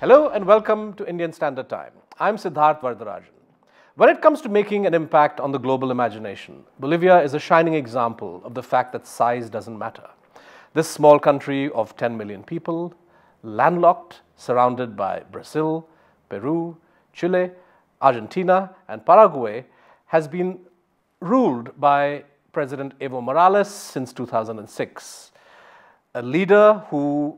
Hello and welcome to Indian Standard Time. I'm Siddharth Varadarajan. When it comes to making an impact on the global imagination, Bolivia is a shining example of the fact that size doesn't matter. This small country of 10 million people, landlocked, surrounded by Brazil, Peru, Chile, Argentina, and Paraguay, has been ruled by President Evo Morales since 2006. A leader who,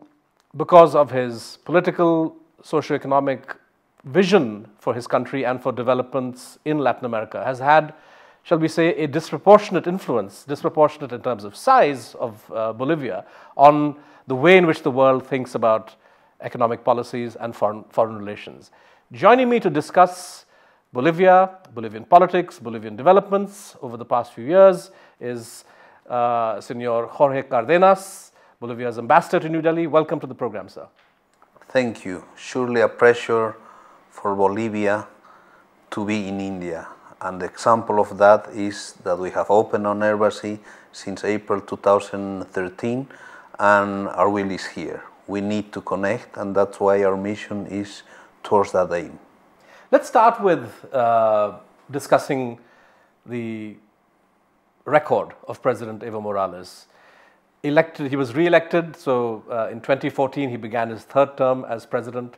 because of his political, socioeconomic vision for his country and for developments in Latin America, has had, shall we say, a disproportionate influence, disproportionate in terms of size of Bolivia, on the way in which the world thinks about economic policies and foreign relations. Joining me to discuss Bolivia, Bolivian politics, Bolivian developments over the past few years is Senor Jorge Cardenas, Bolivia's ambassador to New Delhi. Welcome to the program, sir. Thank you. Surely a pleasure for Bolivia to be in India. And the example of that is that we have opened an embassy since April 2013 and our will is here. We need to connect, and that's why our mission is towards that aim. Let's start with discussing the record of President Evo Morales. He was re-elected, so in 2014 he began his third term as president.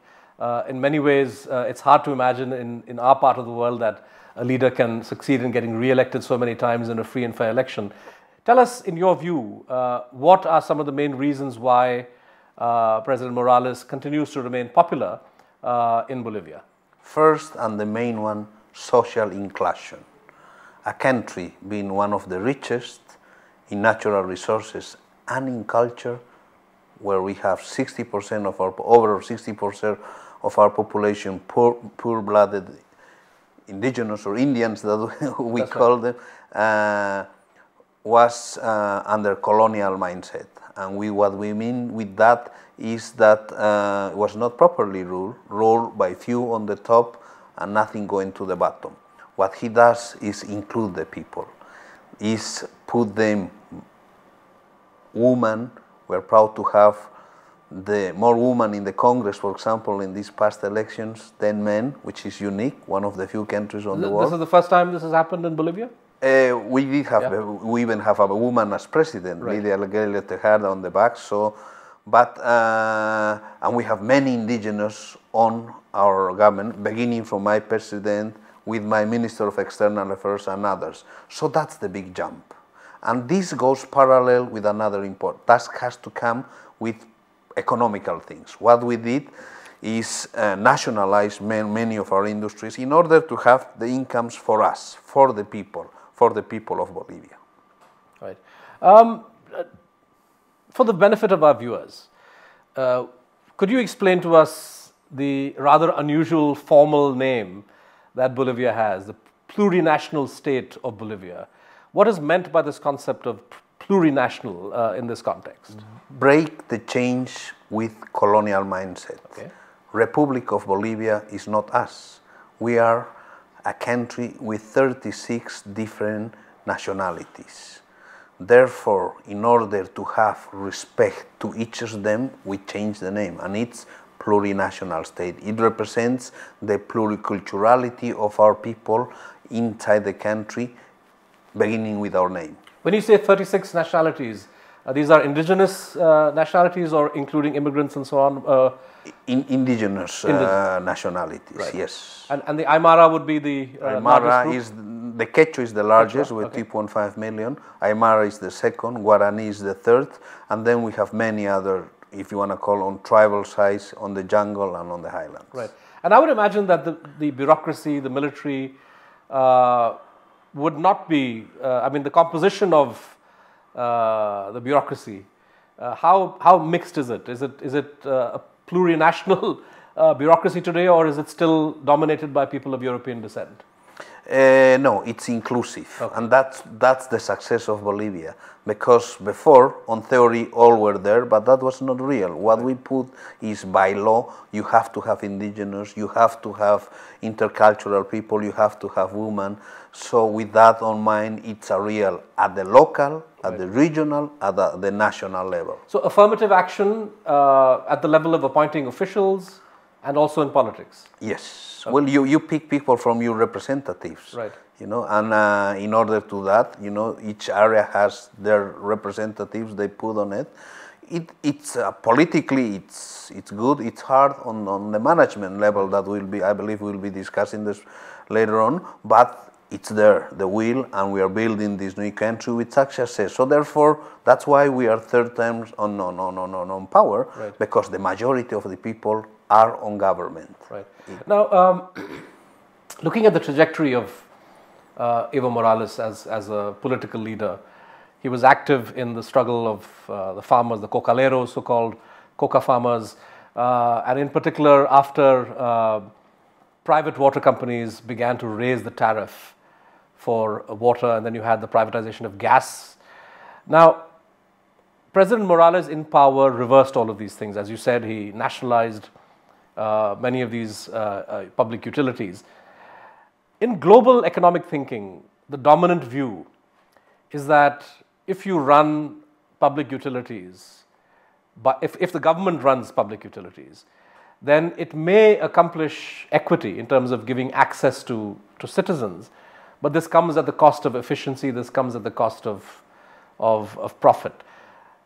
In many ways, it's hard to imagine in our part of the world that a leader can succeed in getting re-elected so many times in a free and fair election. Tell us, in your view, what are some of the main reasons why President Morales continues to remain popular in Bolivia? First, and the main one, social inclusion. A country being one of the richest in natural resources and in culture, where we have 60% of our, over 60% of our population pure-blooded indigenous or Indians that we call them, was under colonial mindset. And what we mean with that is that it was not properly ruled by few on the top and nothing going to the bottom. What he does is include the people, is put them. Women, we're proud to have more women in the Congress, for example, in these past elections than men, which is unique, one of the few countries on the world. This is the first time this has happened in Bolivia? We did have, we even have a woman as president, right. Lidia Alguerilla Tejada on the back. So, but and we have many indigenous on our government, beginning from my president, with my Minister of External Affairs and others. So that's the big jump. And this goes parallel with another important. That has to come with economical things. What we did is nationalize many of our industries in order to have the incomes for us, for the people of Bolivia. Right. For the benefit of our viewers, could you explain to us the rather unusual formal name that Bolivia has, the Plurinational State of Bolivia? What is meant by this concept of plurinational in this context? Break the change with colonial mindset. Okay. Republic of Bolivia is not us. We are a country with 36 different nationalities. Therefore, in order to have respect to each of them, we change the name, and it's Plurinational State. It represents the pluriculturality of our people inside the country, beginning with our name. When you say 36 nationalities, these are indigenous nationalities or including immigrants and so on? Indigenous nationalities, right. Yes. And the Aymara would be the Aymara is, the Quechua is the largest with 2.5 million. Aymara is the second, Guarani is the third, and then we have many other, if you want to call on tribal size, on the jungle and on the highlands. Right. And I would imagine that the bureaucracy, the military, would not be, I mean, the composition of the bureaucracy, how mixed is it? Is it a plurinational bureaucracy today, or is it still dominated by people of European descent? No, it's inclusive, okay. And that's the success of Bolivia, because before, on theory, all were there, but that was not real. What we put is by law, you have to have indigenous, you have to have intercultural people, you have to have women. So with that on mind, it's a real at the local, at the regional, at the national level. So affirmative action at the level of appointing officials, And also in politics. Yes. Okay. Well, you pick people from your representatives. Right. You know, and in order to that, you know, each area has their representatives they put on it. It's politically it's good. It's hard on the management level that will be, I believe, we'll be discussing this later on. But it's there, the will, and we are building this new country with success. So therefore, that's why we are third term on power, right. Because the majority of the people are on government. Right. Now, looking at the trajectory of Evo Morales as a political leader, he was active in the struggle of the farmers, the cocaleros, so-called coca farmers, and in particular after private water companies began to raise the tariff for water, and then you had the privatization of gas. Now, President Morales in power reversed all of these things. As you said, he nationalized many of these public utilities. In global economic thinking, the dominant view is that if you run public utilities, but if the government runs public utilities, then it may accomplish equity in terms of giving access to citizens, but this comes at the cost of efficiency, this comes at the cost of profit.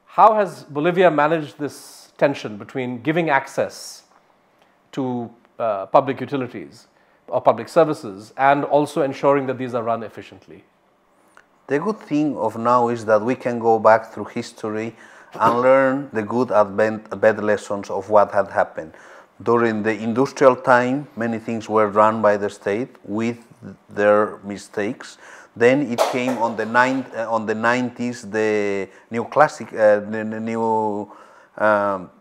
How has Bolivia managed this tension between giving access to public utilities or public services and also ensuring that these are run efficiently? The good thing of now is that we can go back through history and learn the good and bad lessons of what had happened. During the industrial time, many things were run by the state with their mistakes. Then it came on the 90s, the new classic, the new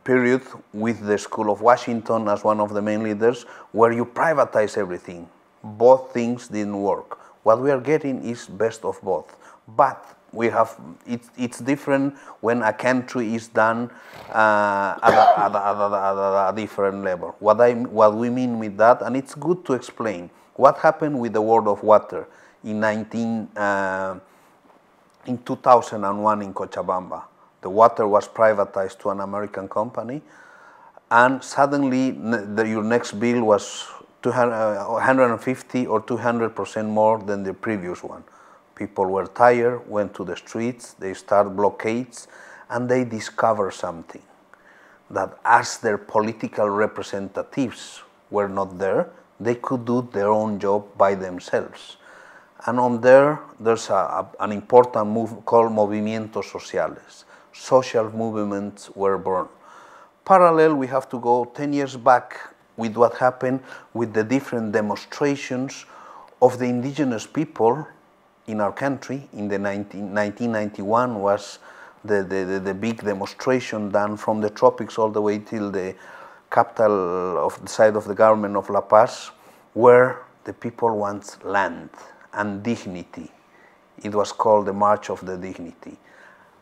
period with the School of Washington as one of the main leaders, where you privatize everything. Both things didn't work. What we are getting is best of both. But we have it's different when a country is done at a different level. What we mean with that, and it's good to explain what happened with the World of Water in 2001 in Cochabamba. The water was privatized to an American company, and suddenly your next bill was 150 or 200% more than the previous one. People were tired, went to the streets, they started blockades, and they discovered something, that as their political representatives were not there, they could do their own job by themselves. And on there's an important move called Movimientos Sociales. Social movements were born. Parallel, we have to go 10 years back with what happened with the different demonstrations of the indigenous people in our country. In the 1991 was the big demonstration done from the tropics all the way till the capital of the side of the government of La Paz, where the people want land and dignity. It was called the March of the Dignity.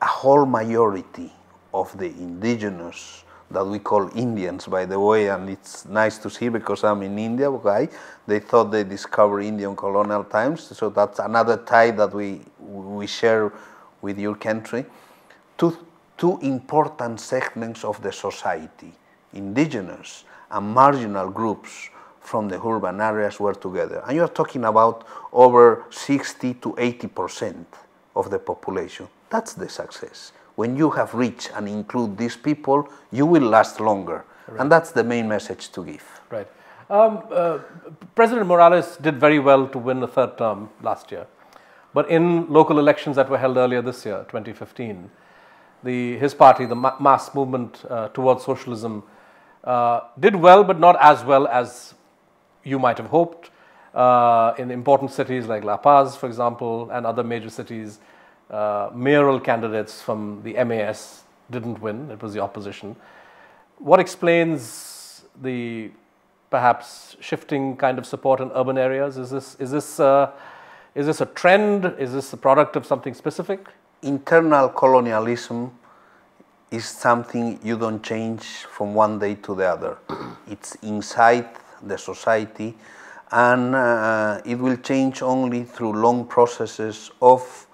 A whole majority of the indigenous, that we call Indians, by the way, and it's nice to see because I'm in India, okay? They thought they discovered Indian colonial times, so that's another tie that we share with your country. Two important segments of the society, indigenous and marginal groups from the urban areas, were together. And you're talking about over 60 to 80% of the population. That's the success. When you have reached and include these people, you will last longer. Right. And that's the main message to give. Right. President Morales did very well to win the third term last year. But in local elections that were held earlier this year, 2015, his party, the mass movement towards socialism, did well, but not as well as you might have hoped. In important cities like La Paz, for example, and other major cities, mayoral candidates from the MAS didn't win. It was the opposition. What explains the perhaps shifting kind of support in urban areas? Is this a trend? Is this a product of something specific? Internal colonialism is something you don't change from one day to the other. It's inside the society, and it will change only through long processes of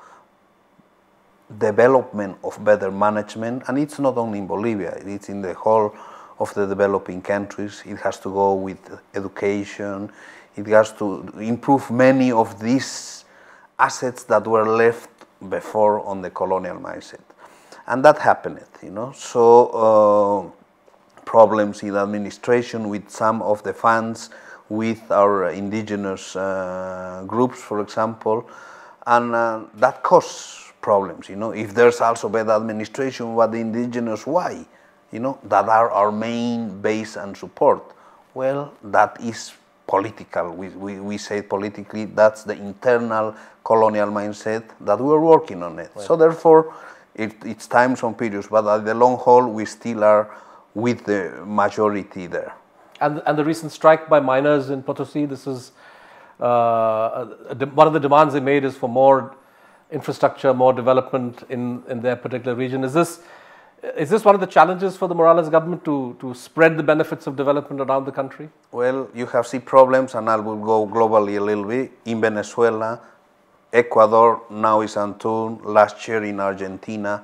development of better management. And it's not only in Bolivia, it's in the whole of the developing countries. It has to go with education. It has to improve many of these assets that were left before on the colonial mindset. And that happened, you know. So problems in administration with some of the funds, with our indigenous groups, for example, and that causes problems, you know. If there's also bad administration, what the indigenous, why? You know, that are our main base and support. Well, that is political. We say politically, that's the internal colonial mindset that we're working on it. Right. So therefore, it's times and periods, but at the long haul, we still are with the majority there. And the recent strike by miners in Potosi, this is one of the demands they made is for more infrastructure, more development in their particular region. Is this one of the challenges for the Morales government to spread the benefits of development around the country? Well, you have seen problems, and I will go globally a little bit, in Venezuela, Ecuador, now is Antun, last year in Argentina.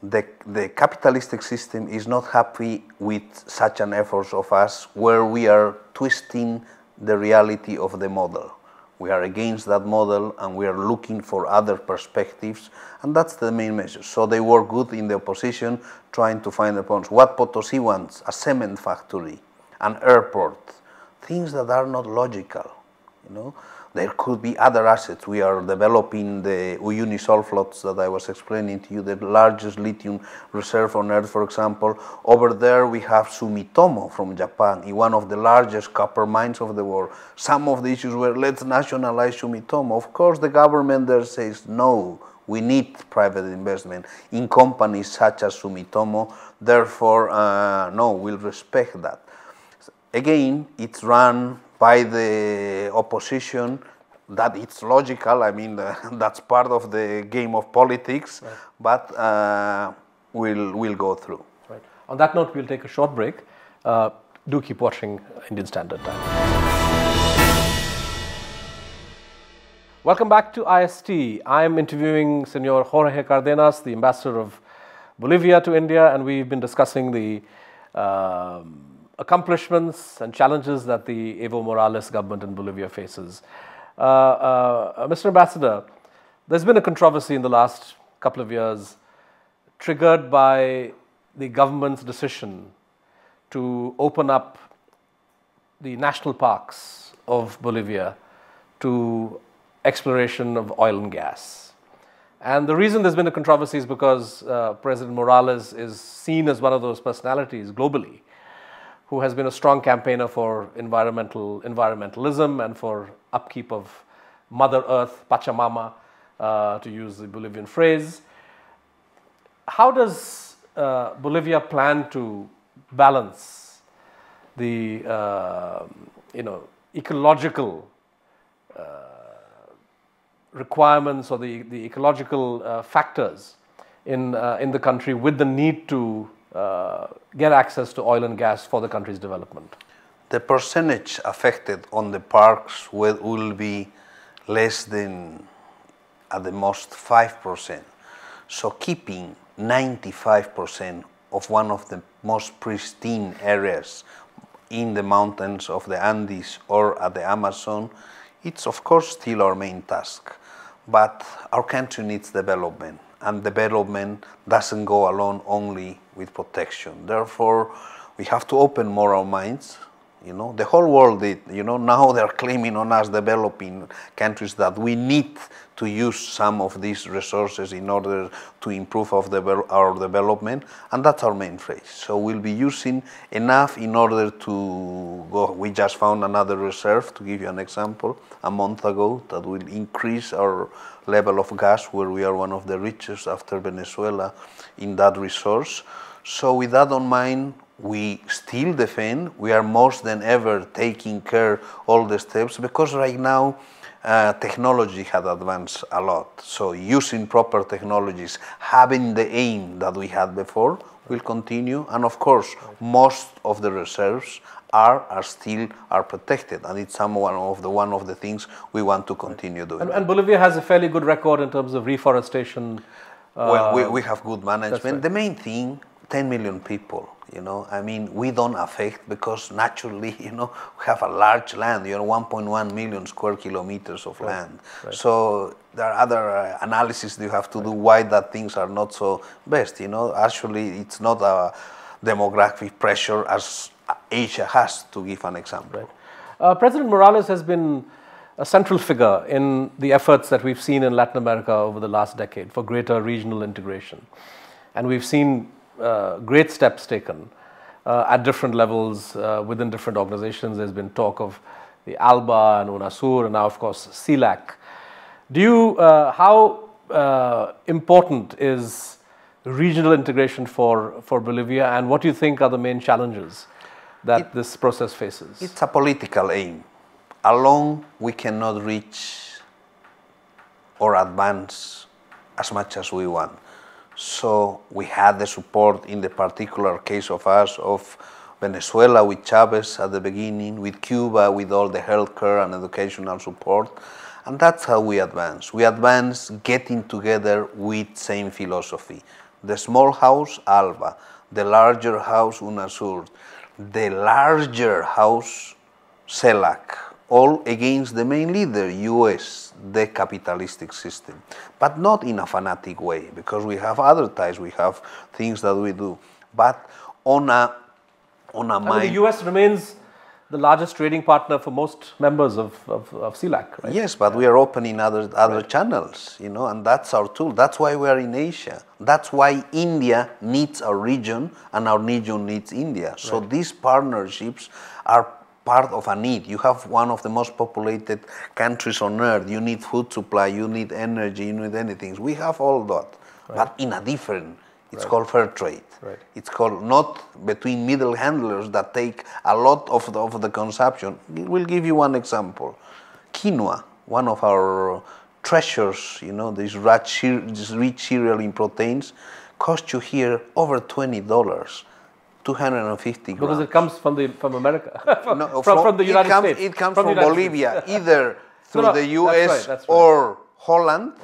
The capitalistic system is not happy with such an effort of us where we are twisting the reality of the model. We are against that model and we are looking for other perspectives, and that's the main message. So they work good in the opposition trying to find the points. What Potosi wants, a cement factory, an airport, things that are not logical, you know. There could be other assets. We are developing the Uyuni sulfides that I was explaining to you, the largest lithium reserve on earth, for example. Over there we have Sumitomo from Japan, in one of the largest copper mines of the world. Some of the issues were, let's nationalize Sumitomo. Of course, the government there says, no, we need private investment in companies such as Sumitomo. Therefore, no, we'll respect that. Again, it's run by the opposition, that it's logical. I mean, that's part of the game of politics, right. But we'll go through. Right. On that note, we'll take a short break. Do keep watching Indian Standard Time. Welcome back to IST. I'm interviewing Senor Jorge Cardenas, the ambassador of Bolivia to India, and we've been discussing the accomplishments and challenges that the Evo Morales government in Bolivia faces. Mr. Ambassador, there's been a controversy in the last couple of years triggered by the government's decision to open up the national parks of Bolivia to exploration of oil and gas. And the reason there's been a controversy is because President Morales is seen as one of those personalities globally who has been a strong campaigner for environmentalism and for upkeep of Mother Earth, Pachamama, to use the Bolivian phrase. How does Bolivia plan to balance the ecological requirements or the ecological factors in the country with the need to get access to oil and gas for the country's development? The percentage affected on the parks will be less than, at the most, 5%. So keeping 95% of one of the most pristine areas in the mountains of the Andes or at the Amazon, it's of course still our main task. But our country needs development, and development doesn't go alone only with protection. Therefore, we have to open more our minds. You know, the whole world did. You know, now they're claiming on us, developing countries, that we need to use some of these resources in order to improve our development, and that's our main phrase. So we'll be using enough in order to go. We just found another reserve, to give you an example, a month ago, that will increase our level of gas, where we are one of the richest after Venezuela in that resource. So with that on mind, we still defend. We are more than ever taking care all the steps, because right now technology has advanced a lot. So using proper technologies, having the aim that we had before, will continue. And of course, most of the reserves are still protected, and it's one of the things we want to continue doing. And Bolivia has a fairly good record in terms of reforestation. Well, we have good management. Right. The main thing, 10 million people. You know, I mean, we don't affect because naturally, you know, we have a large land, you know, 1.1 million square kilometers of land. Right. So there are other analyses you have to do why that things are not so best, you know. Actually, it's not a demographic pressure as Asia has, to give an example. Right. President Morales has been a central figure in the efforts that we've seen in Latin America over the last decade for greater regional integration. And we've seen great steps taken at different levels within different organizations. There's been talk of the ALBA and UNASUR and now, of course, CELAC. Do you, how important is regional integration for Bolivia, and what do you think are the main challenges that this process faces? It's a political aim. Alone, we cannot reach or advance as much as we want. So we had the support in the particular case of us, of Venezuela with Chavez at the beginning, with Cuba with all the healthcare and educational support, and that's how we advance. We advance getting together with same philosophy. The small house, ALBA, the larger house, UNASUR, the larger house, CELAC, all against the main leader, US, the capitalistic system, but not in a fanatic way, because we have other ties, we have things that we do, but on a mind. The US remains the largest trading partner for most members of CELAC, right? Yes, but we are opening other channels, you know, and that's our tool. That's why we are in Asia. That's why India needs our region, and our region needs India. So these partnerships are part of a need. You have one of the most populated countries on earth. You need food supply, you need energy, you need anything. We have all that, but in a different. It's called fair trade. Right. It's called not between middle handlers that take a lot of the consumption. We'll give you one example. Quinoa, one of our treasures, you know, this rich cereal in proteins, costs you here over $20. 250 grams. Because it comes from America, from the United States. It comes from Bolivia, either through the US that's right. or Holland,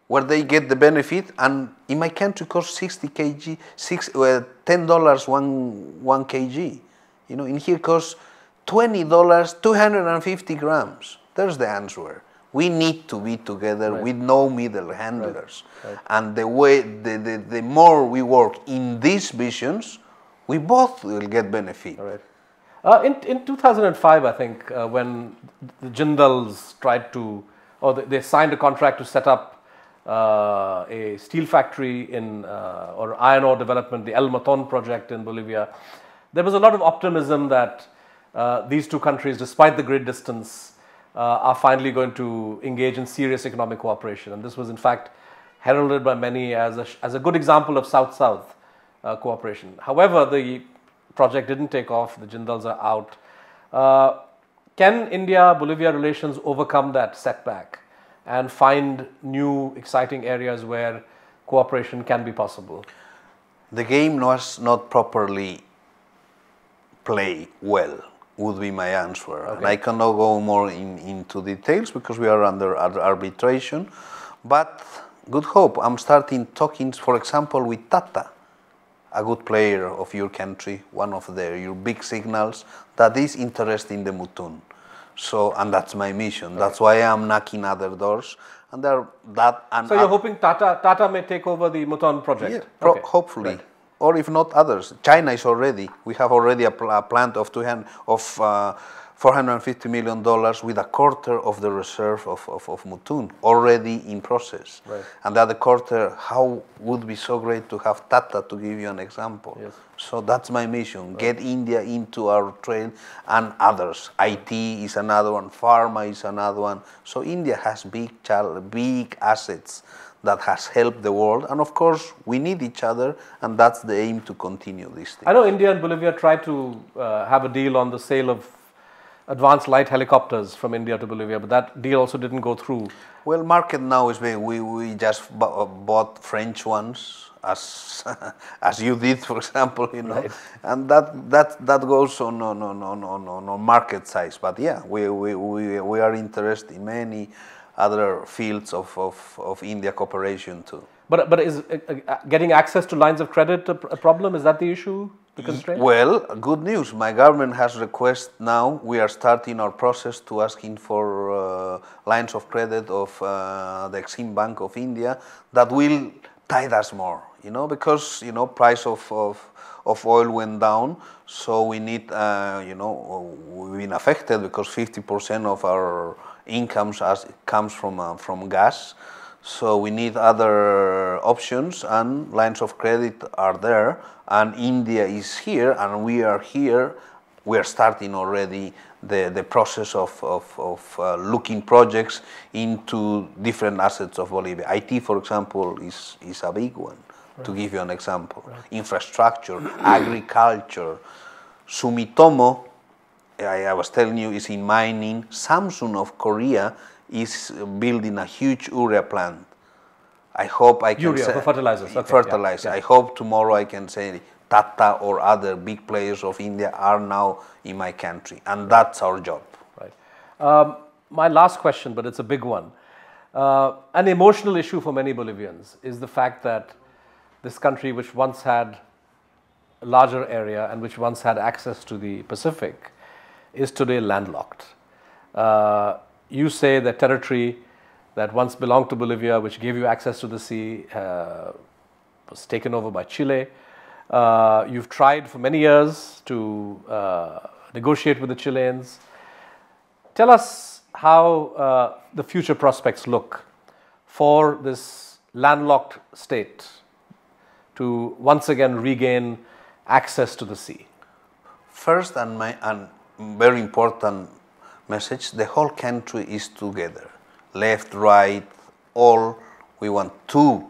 where they get the benefit. And in my country, it costs 60 kg, $10 one kg. You know, in here it costs $20, 250 grams. There's the answer. We need to be together with no middle handlers. Right. And the way, the more we work in these visions, we both will get benefit. All right. In 2005, I think, when the Jindals tried to, or they signed a contract to set up a steel factory in, or iron ore development, the El Maton project in Bolivia, there was a lot of optimism that these two countries, despite the great distance, are finally going to engage in serious economic cooperation. And this was, in fact, heralded by many as a good example of South-South cooperation. However, the project didn't take off, the Jindals are out. Can India-Bolivia relations overcome that setback and find new exciting areas where cooperation can be possible? The game was not properly played well, would be my answer. Okay. And I cannot go more into details because we are under arbitration, but good hope. I'm starting talking, for example, with Tata, a good player of your country, one of your big signals that is interested in the Mutun. So, and that's my mission. Okay. That's why I'm knocking other doors. And there, so you're hoping Tata may take over the Mutun project? Yeah, okay. Hopefully. Right. Or if not others. China is already, we have already a plant of $450 million with a quarter of the reserve of Mutun already in process. Right. And the other quarter, how would be so great to have Tata, to give you an example. Yes. So that's my mission, get India into our trade and others. IT is another one, pharma is another one. So India has big assets that has helped the world, and of course we need each other, and that's the aim to continue this thing. I know India and Bolivia tried to have a deal on the sale of advanced light helicopters from India to Bolivia, but that deal also didn't go through. Well, market now is big. We just bought French ones, as you did, for example, you know, right. And that goes on market size. But yeah, we are interested in many other fields of India cooperation too. But is getting access to lines of credit a problem? Is that the issue, the constraint? Well, good news. My government has requested now. We are starting our process to asking for lines of credit of the Exim Bank of India that will tide us more. You know, because price of oil went down, so we need we've been affected because 50% of our incomes comes from gas. So we need other options, and lines of credit are there, and India is here, and we are here. We are starting already the process of looking projects into different assets of Bolivia. IT, for example, is a big one, right, to give you an example. Right. Infrastructure, agriculture. Sumitomo, I was telling you, is in mining. Samsung of Korea is building a huge urea plant. I hope I can urea say... for fertilizers. Okay. Fertilizer. Yeah. I hope tomorrow I can say Tata or other big players of India are now in my country, and that's our job. Right. My last question, but it's a big one. An emotional issue for many Bolivians is the fact that this country, which once had a larger area and which once had access to the Pacific, is today landlocked. You say that territory that once belonged to Bolivia, which gave you access to the sea, was taken over by Chile. You've tried for many years to negotiate with the Chileans. Tell us how the future prospects look for this landlocked state to once again regain access to the sea. First and very important message, the whole country is together. Left, right, all. We want two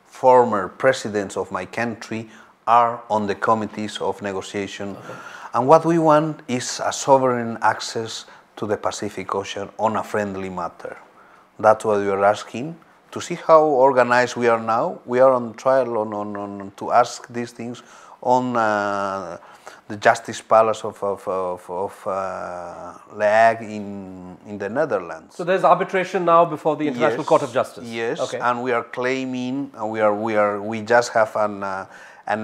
former presidents of my country are on the committees of negotiation. Okay. And what we want is a sovereign access to the Pacific Ocean on a friendly matter. That's what we are asking. To see how organized we are now, we are on trial to ask these things on the Justice Palace of The Hague in the Netherlands. So there's arbitration now before the International Court of Justice. Yes, okay. And we are claiming, and we just have an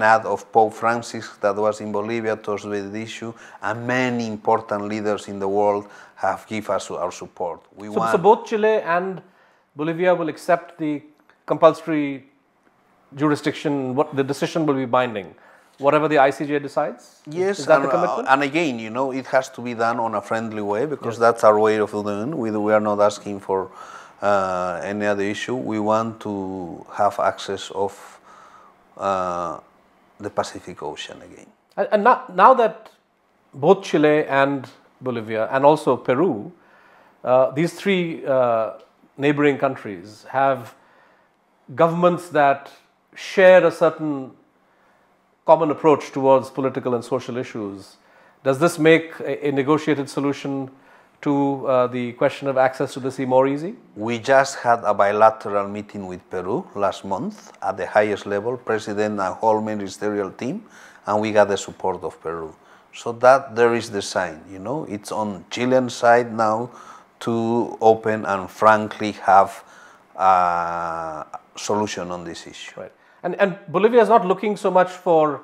ad of Pope Francis that was in Bolivia towards the issue, and many important leaders in the world have given us our support. So both Chile and Bolivia will accept the compulsory jurisdiction. What the decision will be binding, whatever the ICJ decides? Yes, is that the commitment? And again, it has to be done on a friendly way, because that's our way of doing it. We are not asking for any other issue. We want to have access of the Pacific Ocean again. And now that both Chile and Bolivia and also Peru, these three neighboring countries have governments that share a certain common approach towards political and social issues. Does this make a negotiated solution to the question of access to the sea more easy? We just had a bilateral meeting with Peru last month at the highest level, president and whole ministerial team, and we got the support of Peru. So that there is the sign, it's on Chilean side now to open and frankly have a solution on this issue. Right. And Bolivia is not looking so much for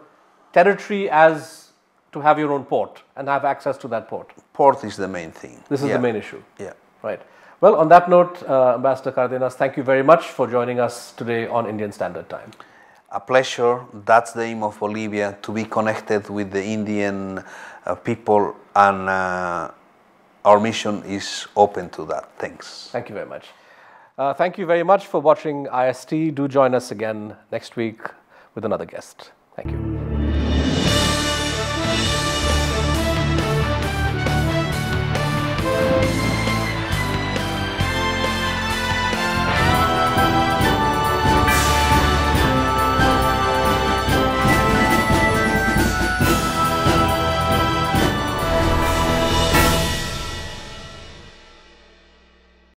territory as to have your own port and have access to that port. Port is the main thing. This is the main issue. Yeah. Right. Well, on that note, Ambassador Cardenas, thank you very much for joining us today on Indian Standard Time. A pleasure. That's the aim of Bolivia, to be connected with the Indian people, and our mission is open to that. Thanks. Thank you very much. Thank you very much for watching IST. Do join us again next week with another guest. Thank you.